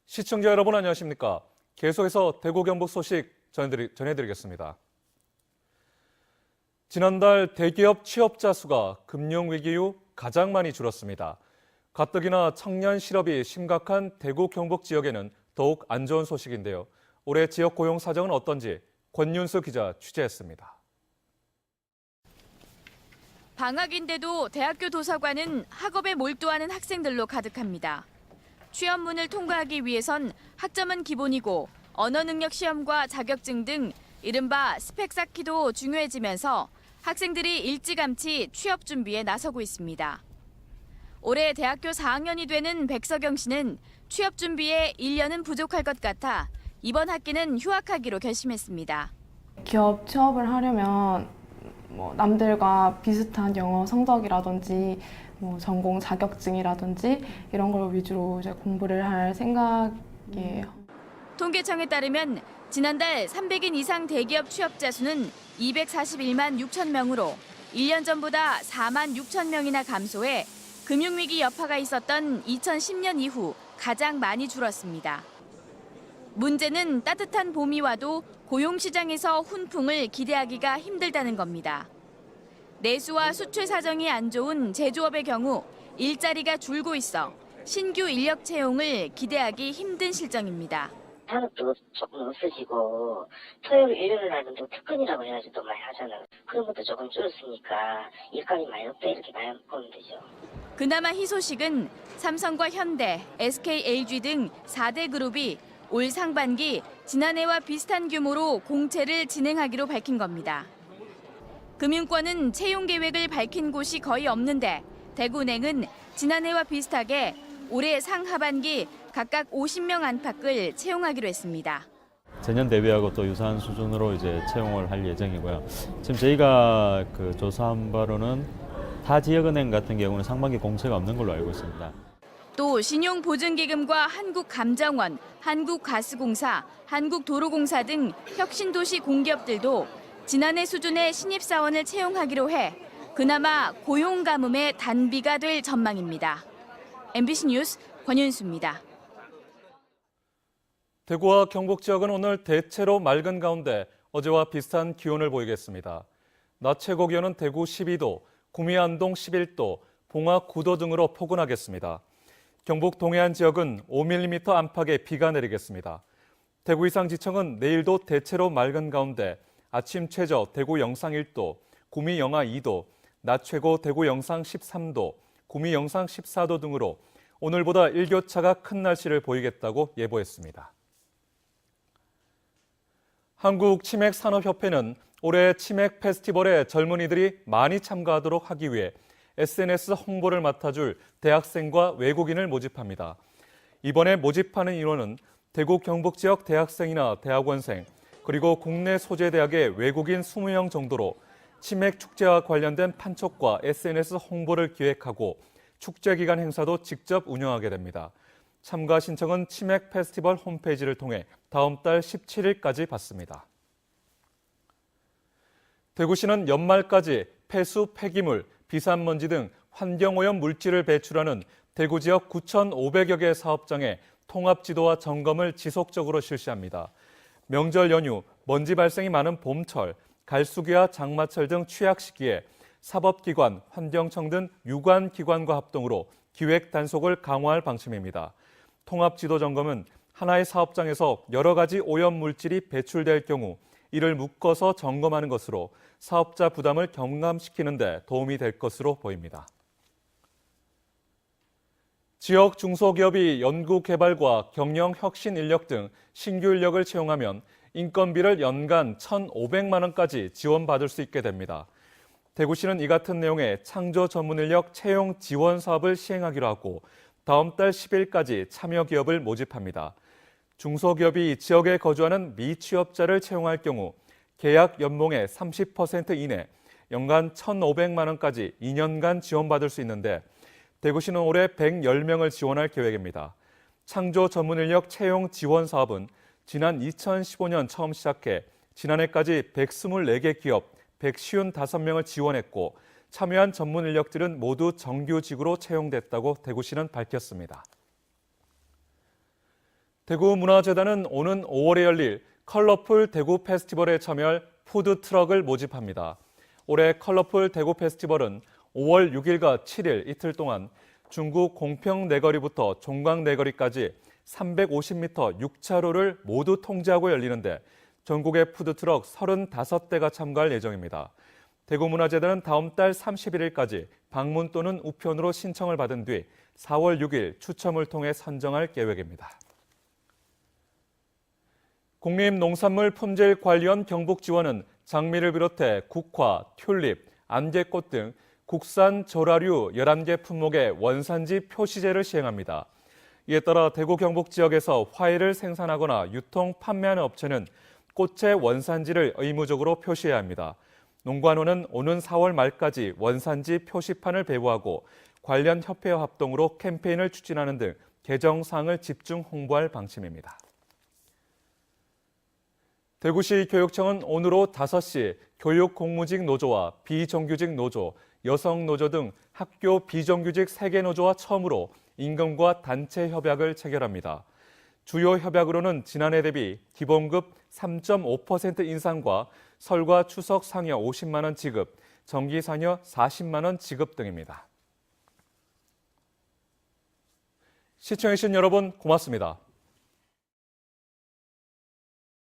시청자 여러분 안녕하십니까? 계속해서 대구 경북 소식 전해드리겠습니다. 지난달 대기업 취업자 수가 금융위기 이후 가장 많이 줄었습니다. 가뜩이나 청년 실업이 심각한 대구 경북 지역에는 더욱 안 좋은 소식인데요. 올해 지역 고용 사정은 어떤지 권윤수 기자 취재했습니다. 방학인데도 대학교 도서관은 학업에 몰두하는 학생들로 가득합니다. 취업문을 통과하기 위해선 학점은 기본이고 언어 능력 시험과 자격증 등 이른바 스펙 쌓기도 중요해지면서 학생들이 일찌감치 취업 준비에 나서고 있습니다. 올해 대학교 4학년이 되는 백서경 씨는 취업 준비에 1년은 부족할 것 같아 이번 학기는 휴학하기로 결심했습니다. 기업 취업을 하려면 남들과 비슷한 영어 성적이라든지 전공 자격증이라든지 이런 걸 위주로 이제 공부를 할 생각이에요. 통계청에 따르면 지난달 300인 이상 대기업 취업자 수는 241만 6천 명으로 1년 전보다 4만 6천 명이나 감소해 금융위기 여파가 있었던 2010년 이후 가장 많이 줄었습니다. 문제는 따뜻한 봄이 와도 고용시장에서 훈풍을 기대하기가 힘들다는 겁니다. 내수와 수출 사정이 안 좋은 제조업의 경우 일자리가 줄고 있어 신규 인력 채용을 기대하기 힘든 실정입니다. 산업도 조금 없어지고 토요일 일요일 날은 또 특근이라고 해가지고 또 많이 하잖아요. 그런 것도 조금 줄었으니까 일감이 많이 없다 이렇게 많이 보면 되죠. 그나마 희소식은 삼성과 현대, SK, LG 등 4대 그룹이 올 상반기 지난해와 비슷한 규모로 공채를 진행하기로 밝힌 겁니다. 금융권은 채용 계획을 밝힌 곳이 거의 없는데 대구은행은 지난해와 비슷하게 올해 상하반기 각각 50명 안팎을 채용하기로 했습니다. 전년 대비하고 또 유사한 수준으로 이제 채용을 할 예정이고요. 지금 저희가 조사한 바로는 타 지역은행 같은 경우는 상반기 공채가 없는 걸로 알고 있습니다. 또 신용보증기금과 한국감정원, 한국가스공사, 한국도로공사 등 혁신도시 공기업들도 지난해 수준의 신입사원을 채용하기로 해 그나마 고용 가뭄의 단비가 될 전망입니다. MBC 뉴스 권윤수입니다. 대구와 경북 지역은 오늘 대체로 맑은 가운데 어제와 비슷한 기온을 보이겠습니다. 낮 최고 기온은 대구 12도, 구미 안동 11도, 봉화 9도 등으로 포근하겠습니다. 경북 동해안 지역은 5mm 안팎의 비가 내리겠습니다. 대구 이상지청은 내일도 대체로 맑은 가운데 아침 최저 대구 영상 1도, 구미 영하 2도, 낮 최고 대구 영상 13도, 구미 영상 14도 등으로 오늘보다 일교차가 큰 날씨를 보이겠다고 예보했습니다. 한국치맥산업협회는 올해 치맥 페스티벌에 젊은이들이 많이 참가하도록 하기 위해 SNS 홍보를 맡아줄 대학생과 외국인을 모집합니다. 이번에 모집하는 인원은 대구 경북 지역 대학생이나 대학원생, 그리고 국내 소재대학의 외국인 20명 정도로 치맥 축제와 관련된 판촉과 SNS 홍보를 기획하고 축제 기간 행사도 직접 운영하게 됩니다. 참가 신청은 치맥 페스티벌 홈페이지를 통해 다음 달 17일까지 받습니다. 대구시는 연말까지 폐수, 폐기물, 비산먼지 등 환경오염 물질을 배출하는 대구 지역 9,500여 개 사업장의 통합지도와 점검을 지속적으로 실시합니다. 명절 연휴, 먼지 발생이 많은 봄철, 갈수기와 장마철 등 취약 시기에 사법기관, 환경청 등 유관기관과 합동으로 기획 단속을 강화할 방침입니다. 통합지도 점검은 하나의 사업장에서 여러 가지 오염 물질이 배출될 경우 이를 묶어서 점검하는 것으로 사업자 부담을 경감시키는 데 도움이 될 것으로 보입니다. 지역 중소기업이 연구개발과 경영 혁신 인력 등 신규 인력을 채용하면 인건비를 연간 1,500만 원까지 지원받을 수 있게 됩니다. 대구시는 이 같은 내용의 창조 전문 인력 채용 지원 사업을 시행하기로 하고 다음 달 10일까지 참여 기업을 모집합니다. 중소기업이 지역에 거주하는 미취업자를 채용할 경우 계약 연봉의 30% 이내, 연간 1,500만 원까지 2년간 지원받을 수 있는데 대구시는 올해 110명을 지원할 계획입니다. 창조 전문 인력 채용 지원 사업은 지난 2015년 처음 시작해 지난해까지 124개 기업 155명을 지원했고 참여한 전문 인력들은 모두 정규직으로 채용됐다고 대구시는 밝혔습니다. 대구문화재단은 오는 5월에 열릴 컬러풀 대구 페스티벌에 참여할 푸드트럭을 모집합니다. 올해 컬러풀 대구 페스티벌은 5월 6일과 7일 이틀 동안 중구 공평내거리부터 종강내거리까지 350m 6차로를 모두 통제하고 열리는데 전국의 푸드트럭 35대가 참가할 예정입니다. 대구문화재단은 다음 달 31일까지 방문 또는 우편으로 신청을 받은 뒤 4월 6일 추첨을 통해 선정할 계획입니다. 국립농산물품질관리원 경북지원은 장미를 비롯해 국화, 튤립, 안개꽃 등 국산 조라류 11개 품목의 원산지 표시제를 시행합니다. 이에 따라 대구 경북 지역에서 화훼를 생산하거나 유통, 판매하는 업체는 꽃의 원산지를 의무적으로 표시해야 합니다. 농관원은 오는 4월 말까지 원산지 표시판을 배부하고 관련 협회와 합동으로 캠페인을 추진하는 등 개정사항을 집중 홍보할 방침입니다. 대구시 교육청은 오늘 오후 5시 교육공무직 노조와 비정규직 노조, 여성노조 등 학교 비정규직 3개 노조와 처음으로 임금과 단체 협약을 체결합니다. 주요 협약으로는 지난해 대비 기본급 3.5% 인상과 설과 추석 상여 50만 원 지급, 정기 상여 40만 원 지급 등입니다. 시청해주신 여러분 고맙습니다.